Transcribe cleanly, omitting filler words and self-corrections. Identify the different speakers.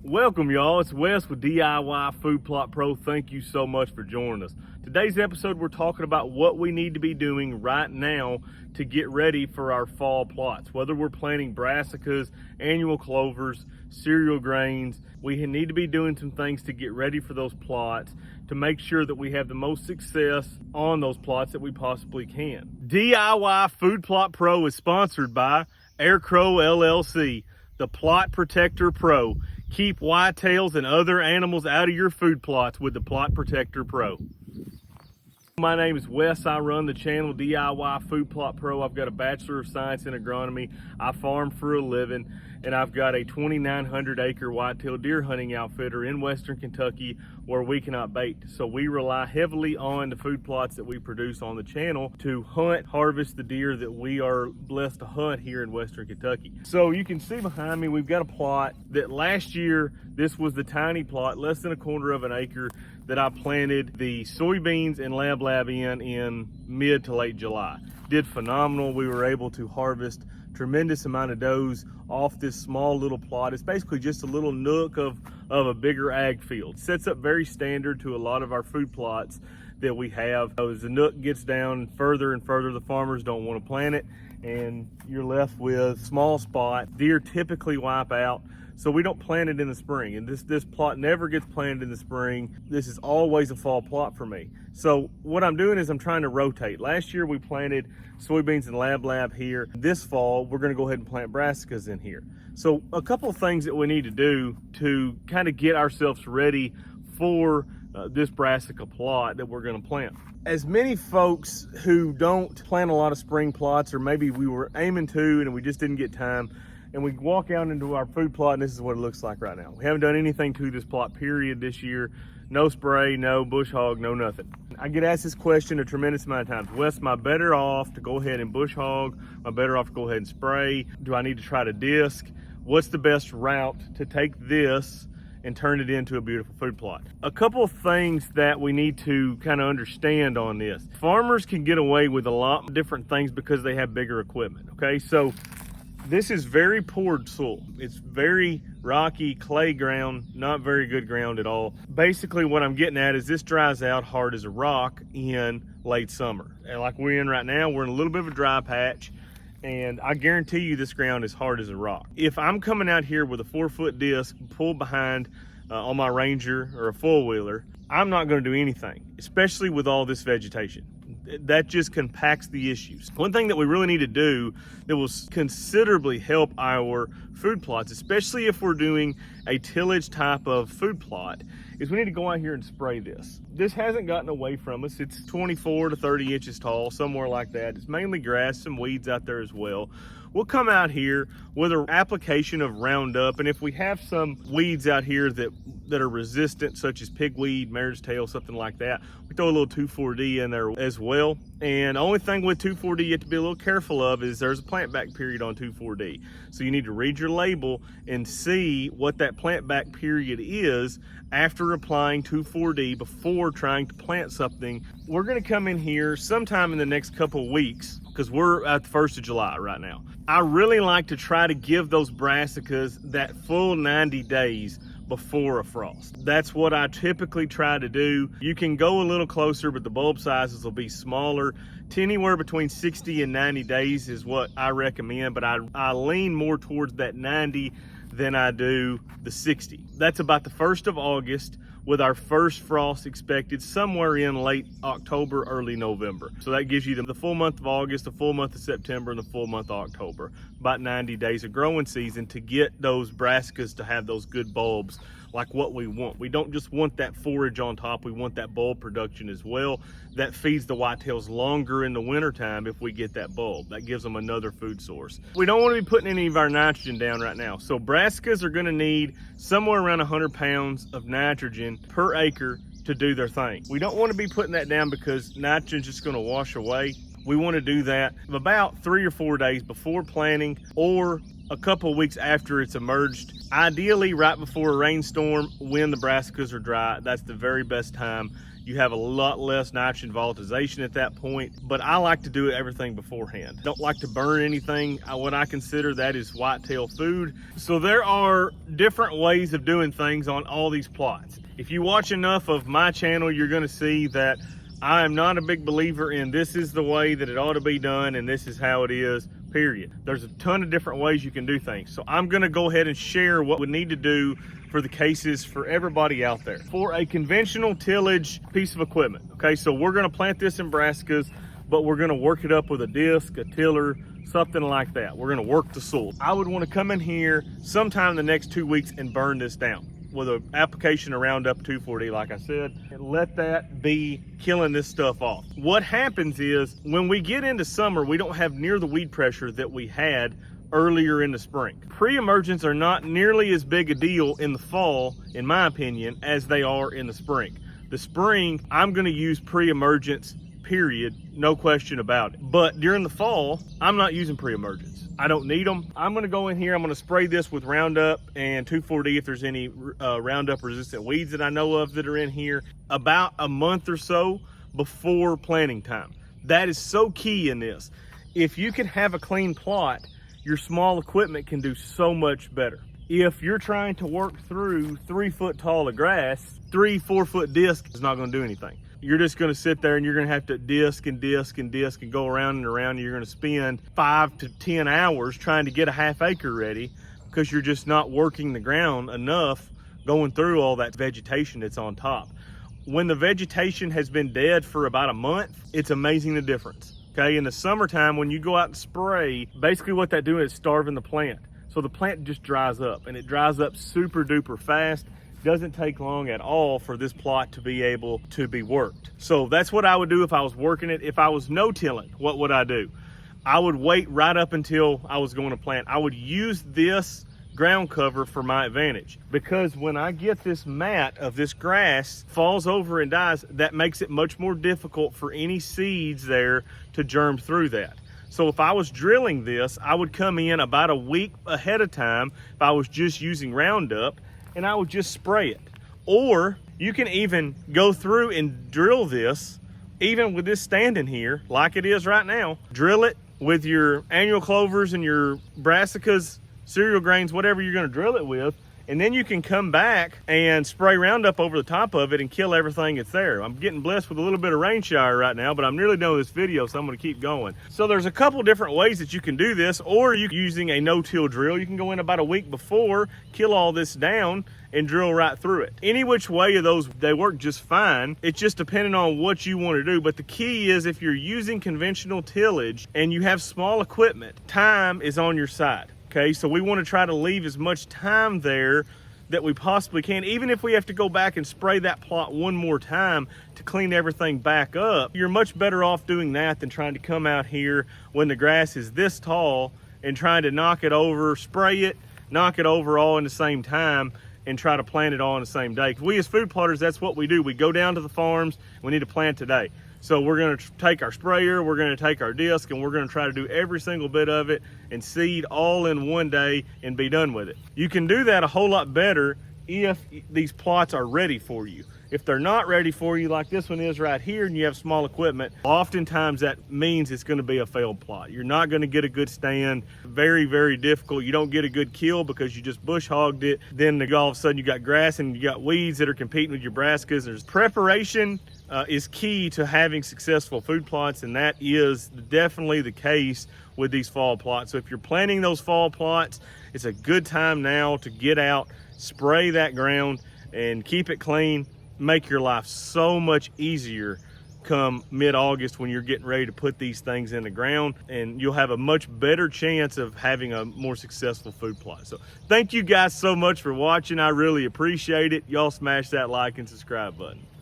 Speaker 1: Welcome y'all, it's Wes with DIY Food Plot Pro. Thank you so much for joining us. Today's episode we're talking about what we need to be doing right now to get ready for our fall plots. Whether we're planting brassicas, annual clovers, cereal grains, we need to be doing some things to get ready for those plots to make sure that we have the most success on those plots that we possibly can. DIY Food Plot Pro is sponsored by Aircrow LLC, the Plot Protector Pro. Keep whitetails and other animals out of your food plots with the Plot Protector Pro. My name is Wes. I run the channel DIY Food Plot Pro. I've got a Bachelor of Science in Agronomy. I farm for a living, and I've got a 2,900 acre whitetail deer hunting outfitter in Western Kentucky where we cannot bait. So we rely heavily on the food plots that we produce on the channel to hunt, harvest the deer that we are blessed to hunt here in Western Kentucky. So you can see behind me, we've got a plot that last year, this was the tiny plot, less than a quarter of an acre, that I planted the soybeans and lab in mid to late July. Did phenomenal. We were able to harvest tremendous amount of does off this small little plot. It's basically just a little nook of a bigger ag field. Sets up very standard to a lot of our food plots that we have. As the nook gets down further and further, the farmers don't want to plant it, and you're left with small spot. Deer typically wipe out, so we don't plant it in the spring. And this plot never gets planted in the spring. This is always a fall plot for me. So what I'm doing is I'm trying to rotate. Last year we planted soybeans and lab here. This fall, we're gonna go ahead and plant brassicas in here. So a couple of things that we need to do to kind of get ourselves ready for this brassica plot that we're gonna plant. As many folks who don't plant a lot of spring plots, or maybe we were aiming to and we just didn't get time, and we walk out into our food plot and this is what it looks like right now. We haven't done anything to this plot period this year. No spray, no bush hog, no nothing. I get asked this question a tremendous amount of times. Wes, am I better off to go ahead and bush hog? Am I better off to go ahead and spray? Do I need to try to disc? What's the best route to take this and turn it into a beautiful food plot? A couple of things that we need to kind of understand on this. Farmers can get away with a lot of different things because they have bigger equipment, okay? So this is very poor soil. It's very rocky, clay ground, not very good ground at all. Basically what I'm getting at is this dries out hard as a rock in late summer. And like we're in right now, we're in a little bit of a dry patch, and I guarantee you this ground is hard as a rock. If I'm coming out here with a 4-foot disc pulled behind on my Ranger or a four-wheeler, I'm not gonna do anything, especially with all this vegetation. That just compacts the issues. One thing that we really need to do that will considerably help our food plots, especially if we're doing a tillage type of food plot, is we need to go out here and spray this. This hasn't gotten away from us. It's 24 to 30 inches tall, somewhere like that. It's mainly grass, some weeds out there as well. We'll come out here with an application of Roundup, and if we have some weeds out here that are resistant, such as pigweed, mare's tail, something like that, we throw a little 2,4-D in there as well. And the only thing with 2,4-D you have to be a little careful of is there's a plant back period on 2,4-D. So you need to read your label and see what that plant back period is after applying 2,4-D before trying to plant something. We're gonna come in here sometime in the next couple weeks, because we're at the 1st of July right now. I really like to try to give those brassicas that full 90 days before a frost. That's what I typically try to do. You can go a little closer, but the bulb sizes will be smaller. Anywhere between 60 and 90 days is what I recommend, but I lean more towards that 90 than I do the 60. That's about the 1st of August, with our first frost expected somewhere in late October, early November. So that gives you the full month of August, the full month of September, and the full month of October. About 90 days of growing season to get those brassicas to have those good bulbs like what we want. We don't just want that forage on top, we want that bulb production as well. That feeds the whitetails longer in the wintertime if we get that bulb. That gives them another food source. We don't want to be putting any of our nitrogen down right now. So brassicas are gonna need somewhere around 100 pounds of nitrogen per acre to do their thing. We don't want to be putting that down because nitrogen's just gonna wash away. We want to do that about 3 or 4 days before planting, or a couple of weeks after it's emerged. Ideally right before a rainstorm when the brassicas are dry. That's the very best time. You have a lot less nitrogen volatilization at that point, but I like to do everything beforehand. Don't like to burn anything. What I consider that is whitetail food. So there are different ways of doing things on all these plots. If you watch enough of my channel, you're gonna see that I am not a big believer in this is the way that it ought to be done and this is how it is, period. There's a ton of different ways you can do things. So I'm gonna go ahead and share what we need to do for the cases for everybody out there. For a conventional tillage piece of equipment, okay, so we're gonna plant this in brassicas, but we're gonna work it up with a disc, a tiller, something like that. We're gonna work the soil. I would wanna come in here sometime in the next 2 weeks and burn this down with an application of Roundup 2,4-D, like I said, and let that be killing this stuff off. What happens is when we get into summer, we don't have near the weed pressure that we had earlier in the spring. Pre-emergents are not nearly as big a deal in the fall, in my opinion, as they are in the spring. The spring, I'm gonna use pre-emergents, period, no question about it. But during the fall, I'm not using pre-emergents. I don't need them. I'm gonna go in here, I'm gonna spray this with Roundup and 2,4-D if there's any Roundup resistant weeds that I know of that are in here, about a month or so before planting time. That is so key in this. If you can have a clean plot, your small equipment can do so much better. If you're trying to work through 3 foot tall of grass, 3-4 foot disc is not gonna do anything. You're just gonna sit there and you're gonna have to disc and disc and disc and go around and around. And you're gonna spend 5 to 10 hours trying to get a half acre ready because you're just not working the ground enough going through all that vegetation that's on top. When the vegetation has been dead for about a month, it's amazing the difference. Okay, in the summertime, when you go out and spray, basically what that doing is starving the plant. So the plant just dries up, and it dries up super duper fast. Doesn't take long at all for this plot to be able to be worked. So that's what I would do if I was working it. If I was no-tilling, what would I do? I would wait right up until I was going to plant. I would use this ground cover for my advantage, because when I get this mat of this grass falls over and dies, that makes it much more difficult for any seeds there to germ through that. So if I was drilling this, I would come in about a week ahead of time if I was just using Roundup, and I would just spray it. Or you can even go through and drill this, even with this standing here, like it is right now. Drill it with your annual clovers and your brassicas, cereal grains, whatever you're gonna drill it with, and then you can come back and spray Roundup over the top of it and kill everything that's there. I'm getting blessed with a little bit of rain shower right now, but I'm nearly done with this video, so I'm gonna keep going. So there's a couple different ways that you can do this, or you using a no-till drill. You can go in about a week before, kill all this down, and drill right through it. Any which way of those, they work just fine. It's just depending on what you want to do. But the key is, if you're using conventional tillage and you have small equipment, time is on your side. Okay, so we want to try to leave as much time there that we possibly can, even if we have to go back and spray that plot one more time to clean everything back up. You're much better off doing that than trying to come out here when the grass is this tall and trying to knock it over, spray it, knock it over all in the same time, and try to plant it all in the same day. 'Cause we as food plotters, that's what we do. We go down to the farms, we need to plant today. So we're gonna take our sprayer, we're gonna take our disc, and we're gonna try to do every single bit of it and seed all in one day and be done with it. You can do that a whole lot better if these plots are ready for you. If they're not ready for you, like this one is right here, and you have small equipment, oftentimes that means it's gonna be a failed plot. You're not gonna get a good stand. Very, very difficult. You don't get a good kill because you just bush hogged it. Then all of a sudden you got grass and you got weeds that are competing with your brassicas. There's preparation is key to having successful food plots, and that is definitely the case with these fall plots. So if you're planting those fall plots, it's a good time now to get out, spray that ground, and keep it clean. Make your life so much easier come mid-August when you're getting ready to put these things in the ground, and you'll have a much better chance of having a more successful food plot. So thank you guys so much for watching. I really appreciate it. Y'all smash that like and subscribe button.